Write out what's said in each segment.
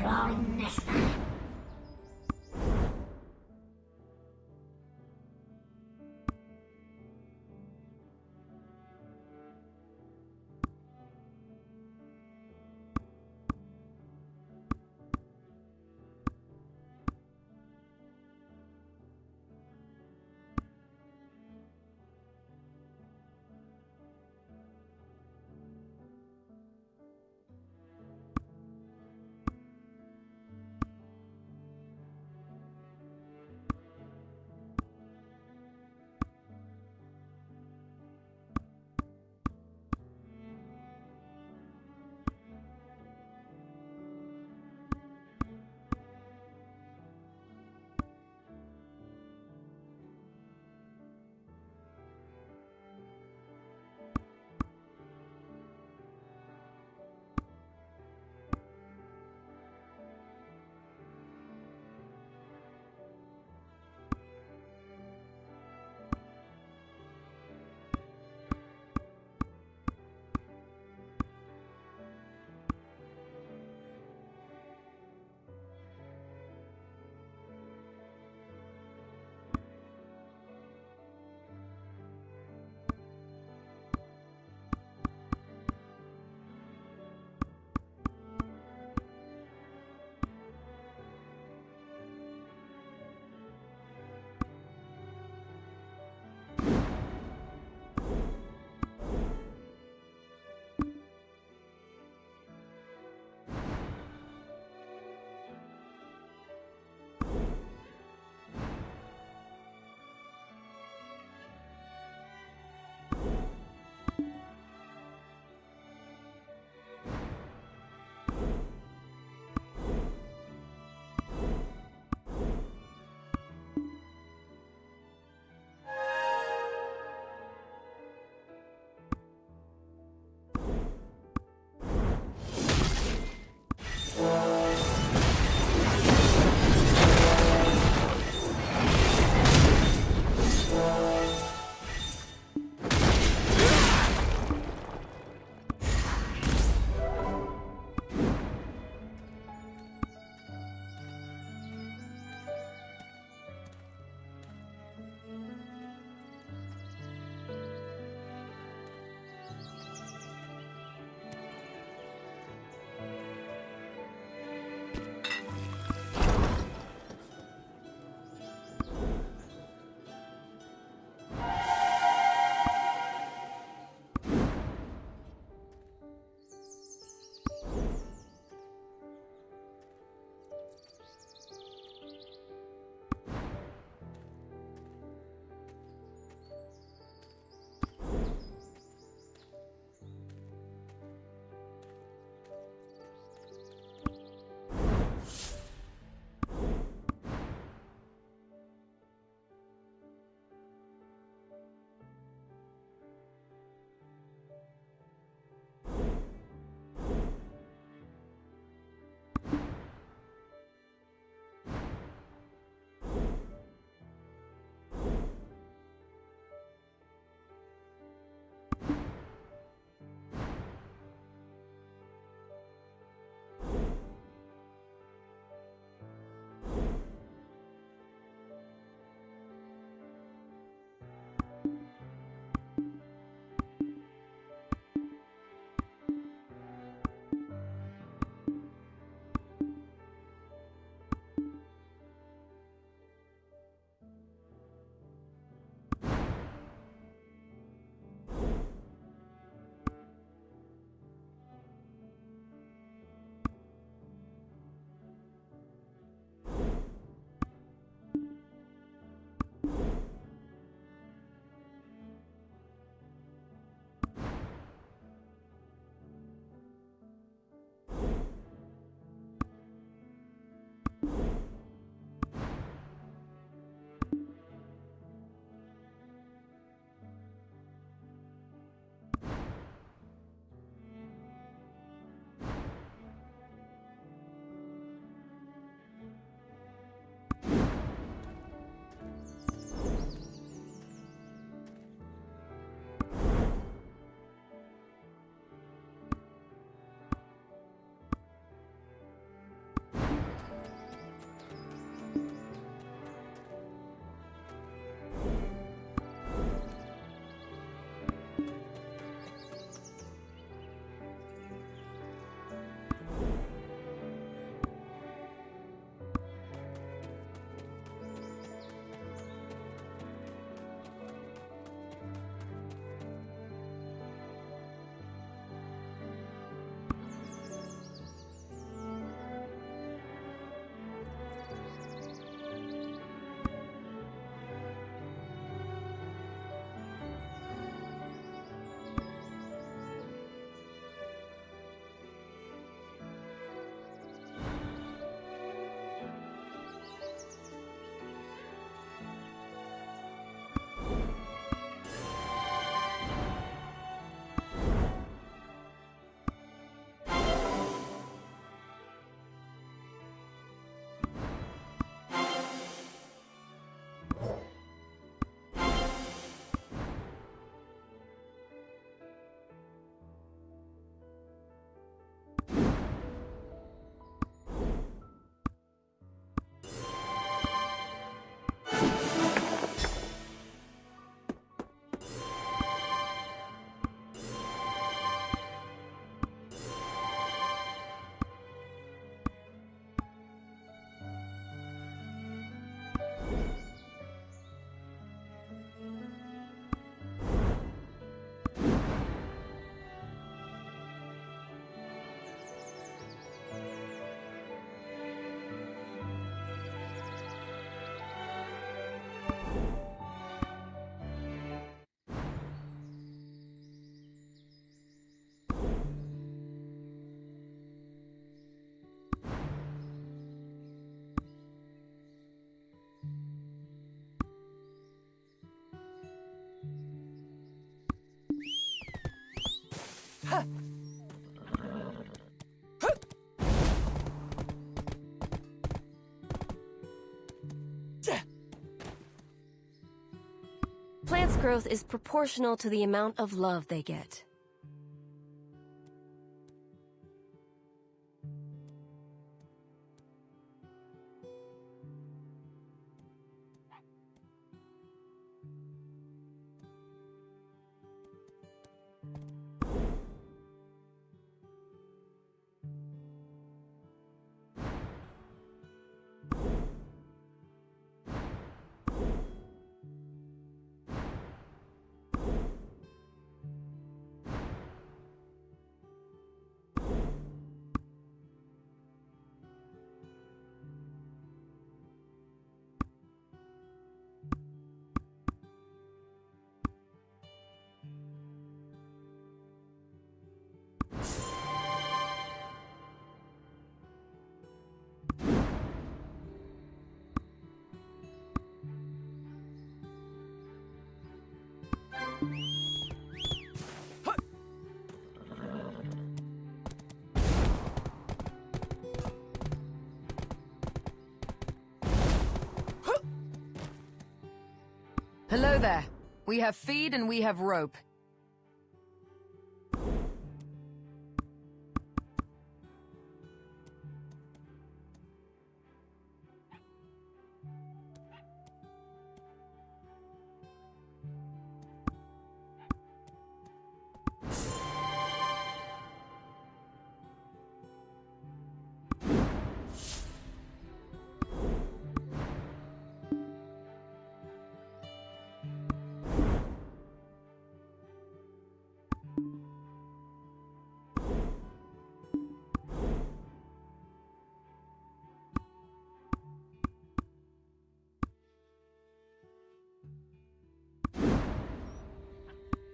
going next time. wealth growth is proportional to the amount of love they get. Hello there. We have feed and we have rope.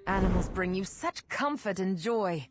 Animals bring you such comfort and joy.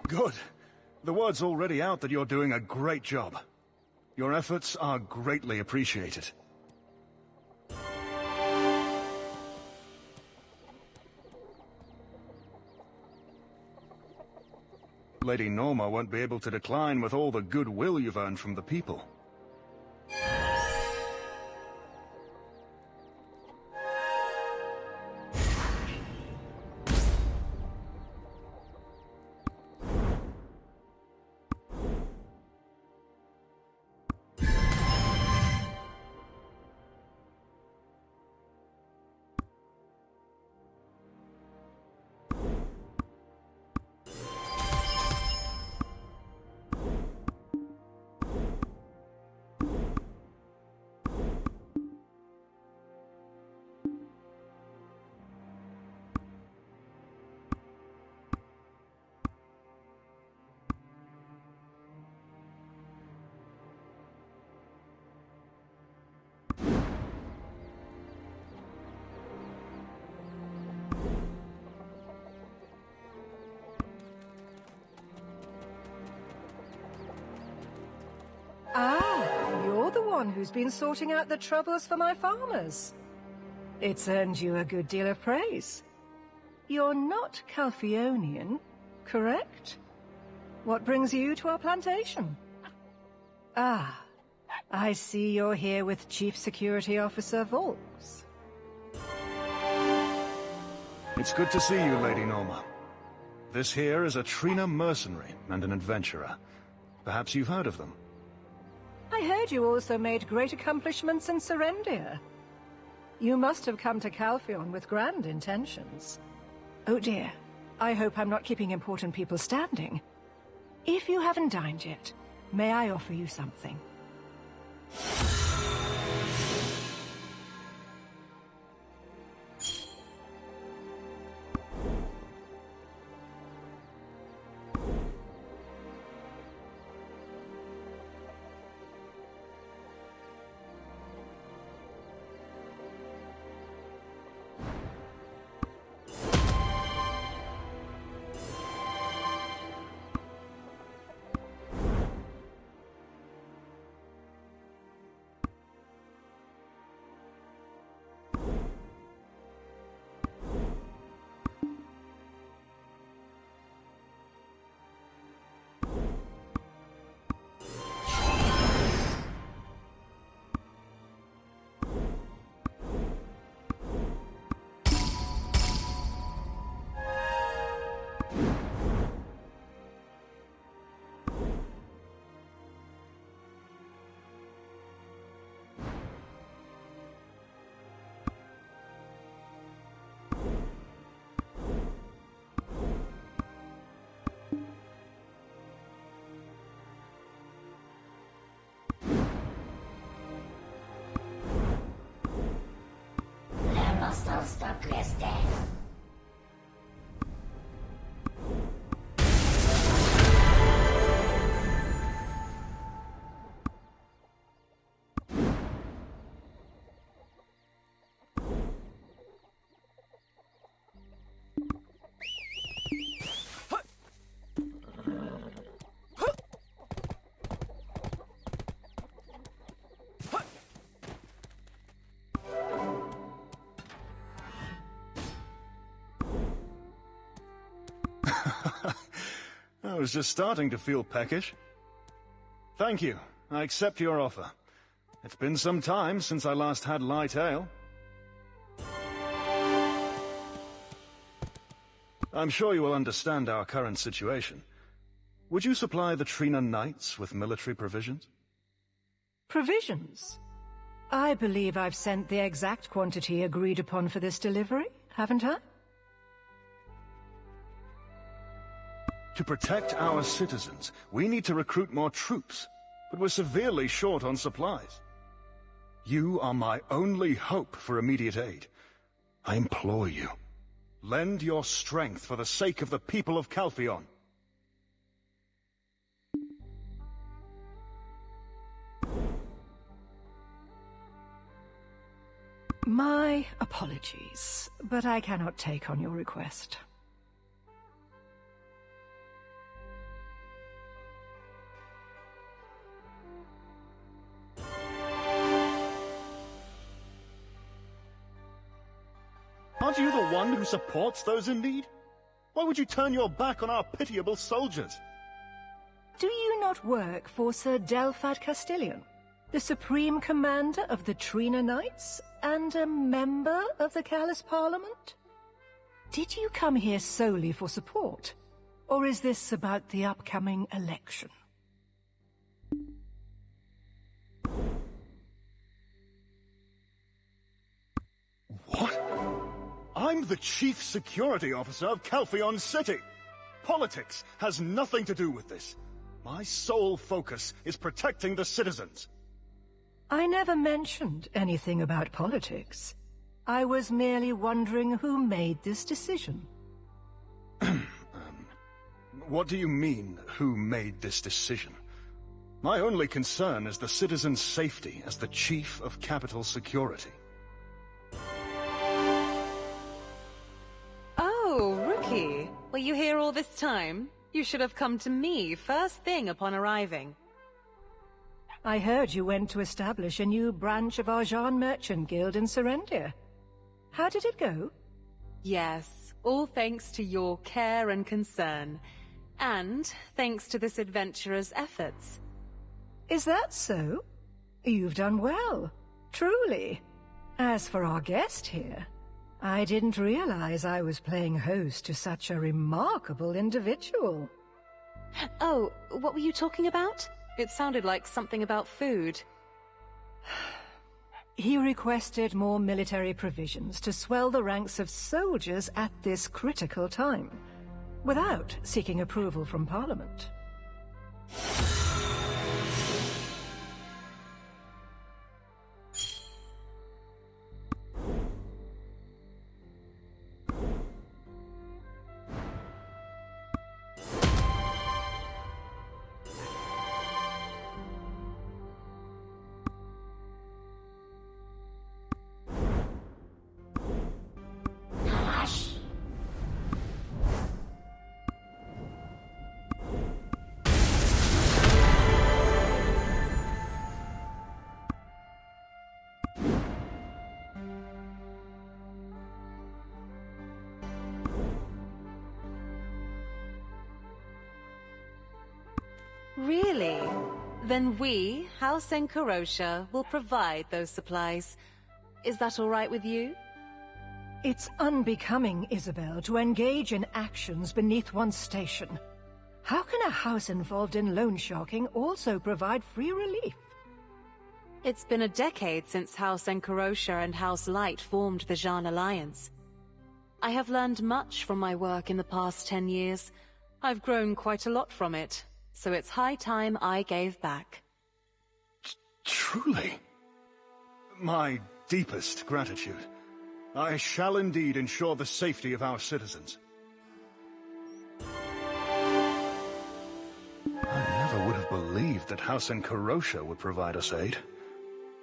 Good. The word's already out that you're doing a great job. Your efforts are greatly appreciated. Lady Norma won't be able to decline with all the goodwill you've earned from the people. Ah, you're the one who's been sorting out the troubles for my farmers. It's earned you a good deal of praise. You're not Calphionian, correct? What brings you to our plantation? Ah, I see you're here with Chief Security Officer Volks. It's good to see you, Lady Norma. This here is a Trina mercenary and an adventurer. Perhaps you've heard of them. I heard you also made great accomplishments in Serendia. You must have come to Calphion with grand intentions. Oh dear, I hope I'm not keeping important people standing. If you haven't dined yet, may I offer you something? I was just starting to feel peckish. Thank you. I accept your offer. It's been some time since I last had light ale. I'm sure you will understand our current situation. Would you supply the Trina Knights with military provisions? Provisions? I believe I've sent the exact quantity agreed upon for this delivery, haven't I? To protect our citizens, we need to recruit more troops, but we're severely short on supplies. You are my only hope for immediate aid. I implore you, lend your strength for the sake of the people of Calphion. My apologies, but I cannot take on your request. Aren't you the one who supports those in need? Why would you turn your back on our pitiable soldiers? Do you not work for Sir Delphad Castilian, the Supreme Commander of the Trina Knights, and a member of the Callous Parliament? Did you come here solely for support, or is this about the upcoming election? What? I'm the Chief Security Officer of Calpheon City. Politics has nothing to do with this. My sole focus is protecting the citizens. I never mentioned anything about politics. I was merely wondering who made this decision. What do you mean, who made this decision? My only concern is the citizens' safety as the Chief of Capital Security. Oh, Rookie. Were you here all this time? You should have come to me first thing upon arriving. I heard you went to establish a new branch of our Jean Merchant Guild in Serendia. How did it go? Yes, all thanks to your care and concern. And thanks to this adventurer's efforts. Is that so? You've done well, truly. As for our guest here, I didn't realize I was playing host to such a remarkable individual. Oh, what were you talking about? It sounded like something about food. He requested more military provisions to swell the ranks of soldiers at this critical time, without seeking approval from Parliament. Really? Then we, House Enkarosha, will provide those supplies. Is that all right with you? It's unbecoming, Isabel, to engage in actions beneath one's station. How can a house involved in loan sharking also provide free relief? It's been a decade since House Enkarosha and House Light formed the Jean Alliance. I have learned much from my work in the past 10 years. I've grown quite a lot from it, so it's high time I gave back. Truly? My deepest gratitude. I shall indeed ensure the safety of our citizens. I never would have believed that House Enkarosha would provide us aid.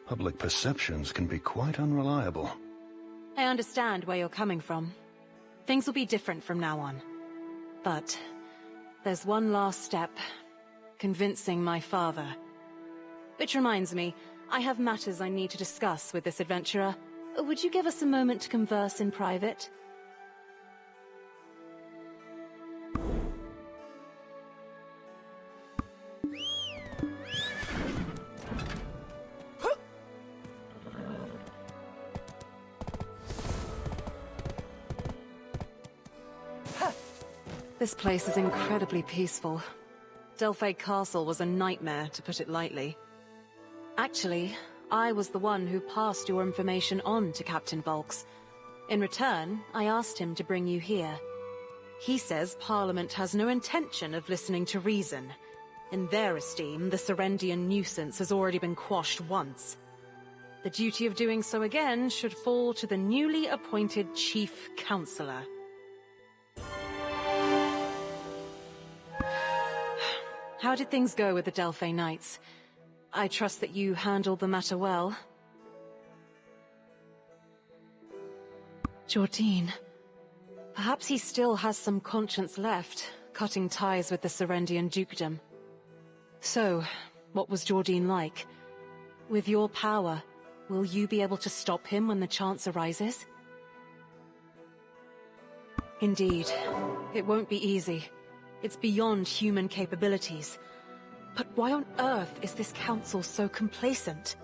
Public perceptions can be quite unreliable. I understand where you're coming from. Things will be different from now on. But there's one last step. Convincing my father. Which reminds me, I have matters I need to discuss with this adventurer. Would you give us a moment to converse in private? This place is incredibly peaceful. Delphi Castle was a nightmare, to put it lightly. Actually, I was the one who passed your information on to Captain Volks. In return, I asked him to bring you here. He says Parliament has no intention of listening to reason. In their esteem, the Serendian nuisance has already been quashed once. The duty of doing so again should fall to the newly appointed Chief Counselor. How did things go with the Delphi Knights? I trust that you handled the matter well. Jordine. Perhaps he still has some conscience left, cutting ties with the Serendian dukedom. So, what was Jordine like? With your power, will you be able to stop him when the chance arises? Indeed. It won't be easy. It's beyond human capabilities. But why on earth is this council so complacent?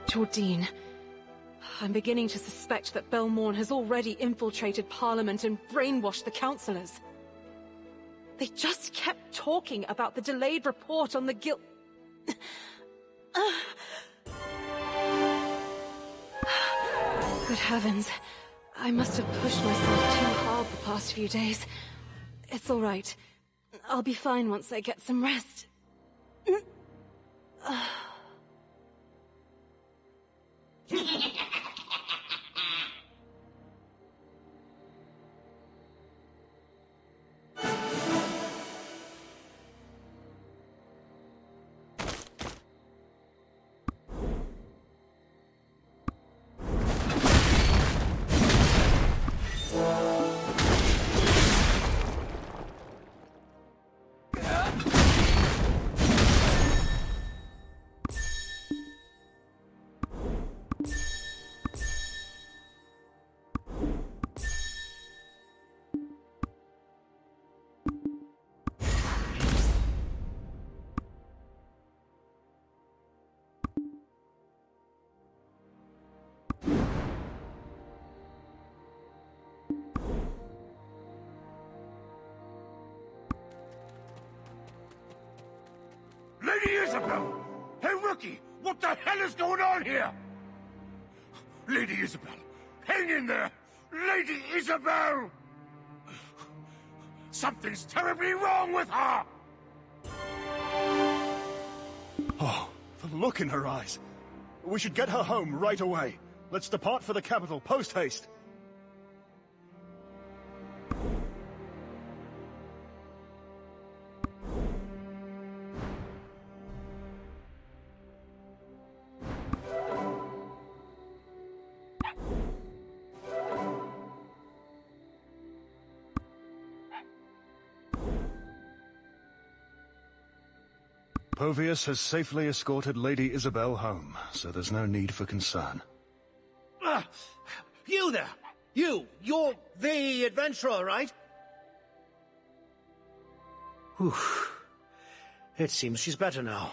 Jordine, I'm beginning to suspect that Belmorn has already infiltrated Parliament and brainwashed the councillors. They just kept talking about the delayed report on the guild. Good heavens. I must have pushed myself too hard the past few days. It's all right. I'll be fine once I get some rest. Lady Isabel! Hey, rookie! What the hell is going on here? Lady Isabel! Hang in there! Lady Isabel! Something's terribly wrong with her! Oh, the look in her eyes. We should get her home right away. Let's depart for the capital, post-haste. Povius has safely escorted Lady Isabel home, so there's no need for concern. You there! You're the adventurer, right? Whew. It seems she's better now.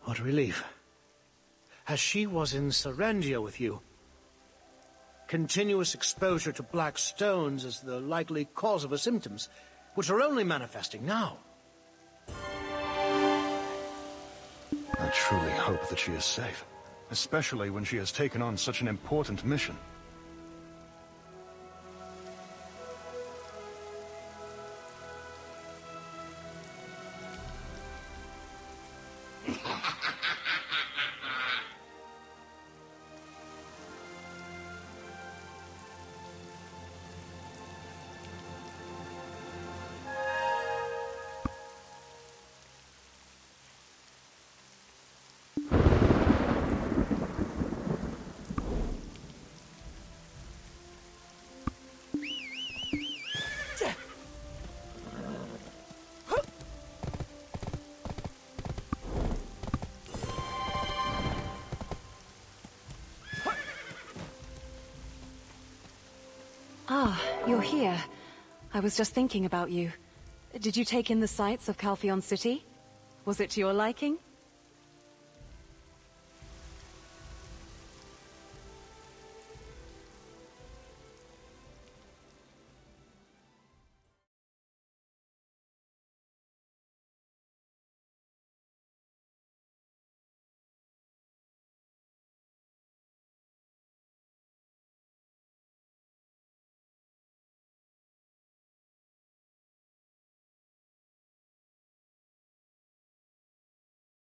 What a relief. As she was in Serendia with you. Continuous exposure to black stones is the likely cause of her symptoms, which are only manifesting now. I truly hope that she is safe, especially when she has taken on such an important mission. Ah, you're here. I was just thinking about you. Did you take in the sights of Calpheon City? Was it to your liking?